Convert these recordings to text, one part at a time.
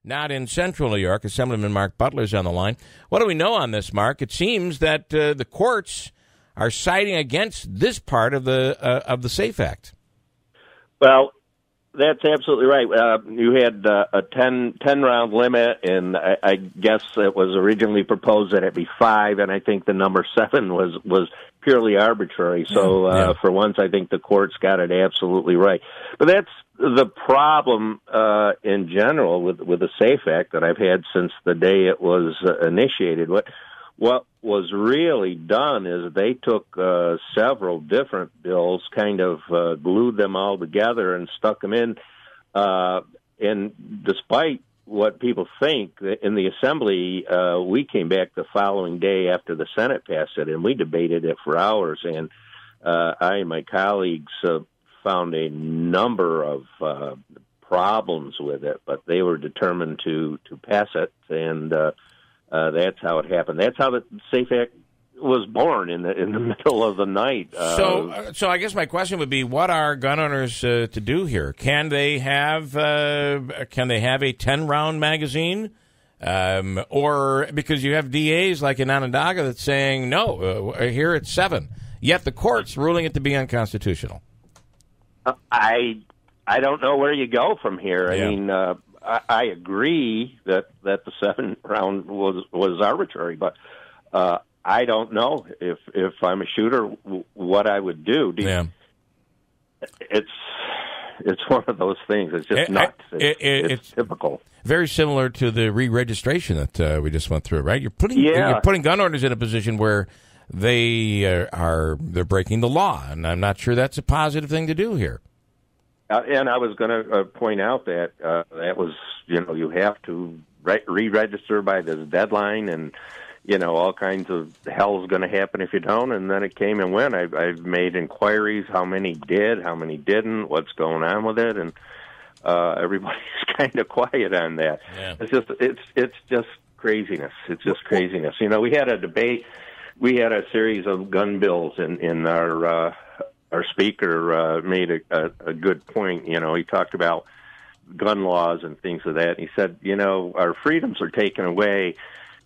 not in central New York. Assemblyman Marc Butler is on the line. What do we know on this, Mark? It seems that the courts are siding against this part of the SAFE Act. Well, that's absolutely right. You had a 10-round limit, and I guess it was originally proposed that it be 5, and I think the number 7 was purely arbitrary. So for once, I think the courts got it absolutely right. But that's the problem in general with the SAFE Act that I've had since the day it was initiated. What was really done is they took several different bills, kind of glued them all together and stuck them in. And despite what people think, in the Assembly, we came back the following day after the Senate passed it, and we debated it for hours. And I and my colleagues found a number of problems with it, but they were determined to pass it, and that's how it happened. That's how the SAFE Act was born in the middle of the night. So I guess my question would be, what are gun owners to do here? Can they have a 10-round magazine, or because you have DAs like in Onondaga that's saying no, here it's 7, yet the court's ruling it to be unconstitutional. I don't know where you go from here. Yeah. I mean. I agree that the 7-round was arbitrary, but I don't know if I'm a shooter what I would do. Yeah. It's one of those things. It's just nuts. It's typical. Very similar to the re-registration that we just went through, right? You're putting gun owners in a position where they're breaking the law, and I'm not sure that's a positive thing to do here. And I was going to point out that that was, you have to re-register by this deadline, and, all kinds of hell's going to happen if you don't. And then it came and went. I've made inquiries, how many did, how many didn't, what's going on with it, and everybody's kind of quiet on that. Yeah. It's just craziness. It's just craziness. We had a debate. We had a series of gun bills in our speaker made a good point. He talked about gun laws and things of that. He said, our freedoms are taken away,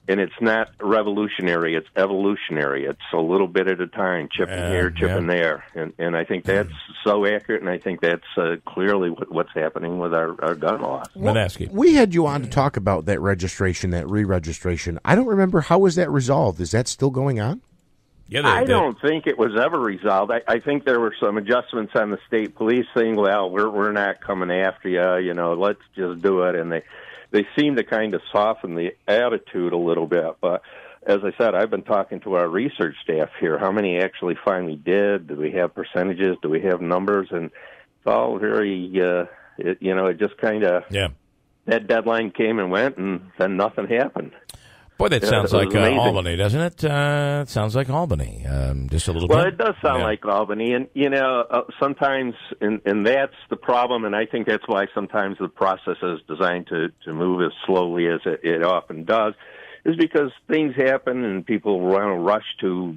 and it's not revolutionary, it's evolutionary. It's a little bit at a time, chipping here, chipping there. And I think that's so accurate, and I think that's clearly what's happening with our gun laws. We had you on to talk about that registration, that re-registration. I don't remember, how was that resolved? Is that still going on? Yeah, I don't think it was ever resolved. I think there were some adjustments on the state police saying, well, we're not coming after you, let's just do it. And they seem to kind of soften the attitude a little bit. But as I said, I've been talking to our research staff here. How many actually finally did? Do we have percentages? Do we have numbers? And it's all very, it just kind of, that deadline came and went, and then nothing happened. Boy, that sounds like Albany, doesn't it? It sounds like Albany, just a little bit. Well, it does sound like Albany, and, sometimes, and that's the problem, and I think that's why sometimes the process is designed to move as slowly as it often does, is because things happen and people want to rush to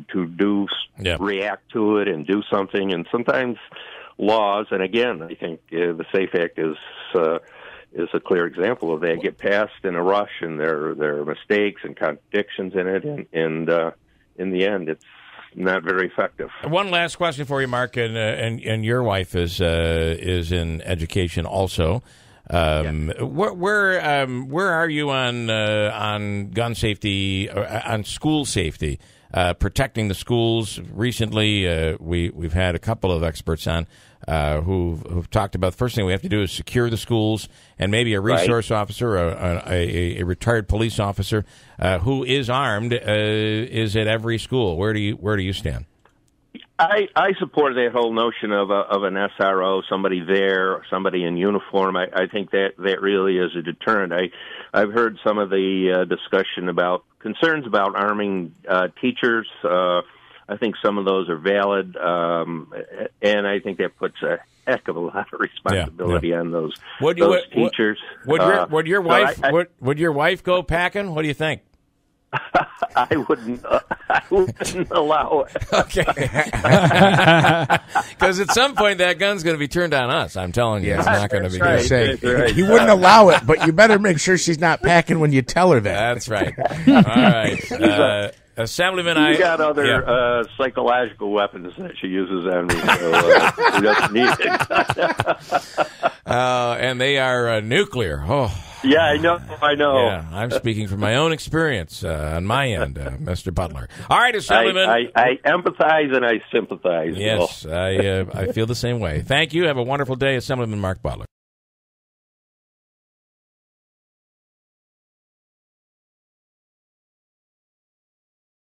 react to it and do something, and sometimes laws, and again, I think the SAFE Act is a clear example of that, get passed in a rush, and there are mistakes and contradictions in it, and in the end, it's not very effective. One last question for you, Mark, and your wife is in education also. Where are you on gun safety, on school safety, protecting the schools? Recently, we've had a couple of experts on who've talked about the first thing we have to do is secure the schools, and maybe a resource officer, a retired police officer who is armed is at every school. Where do you stand? I support that whole notion of an SRO, somebody there, somebody in uniform. I think that really is a deterrent. I've heard some of the discussion about concerns about arming teachers. I think some of those are valid, and I think that puts a heck of a lot of responsibility on those teachers. Would your wife go packing? What do you think? I wouldn't allow it. Okay. Because at some point that gun's going to be turned on us. I'm telling you, it's not going to be right. good. Say, Right. you wouldn't allow it, but you better make sure she's not packing when you tell her that. That's right. All right. Assemblyman, She's got other psychological weapons that she uses on me, so she doesn't need it. and they are nuclear. Oh. Yeah, I know. Yeah, I'm speaking from my own experience on my end, Mr. Butler. All right, Assemblyman. I empathize and I sympathize. Yes, I feel the same way. Thank you. Have a wonderful day, Assemblyman Marc Butler.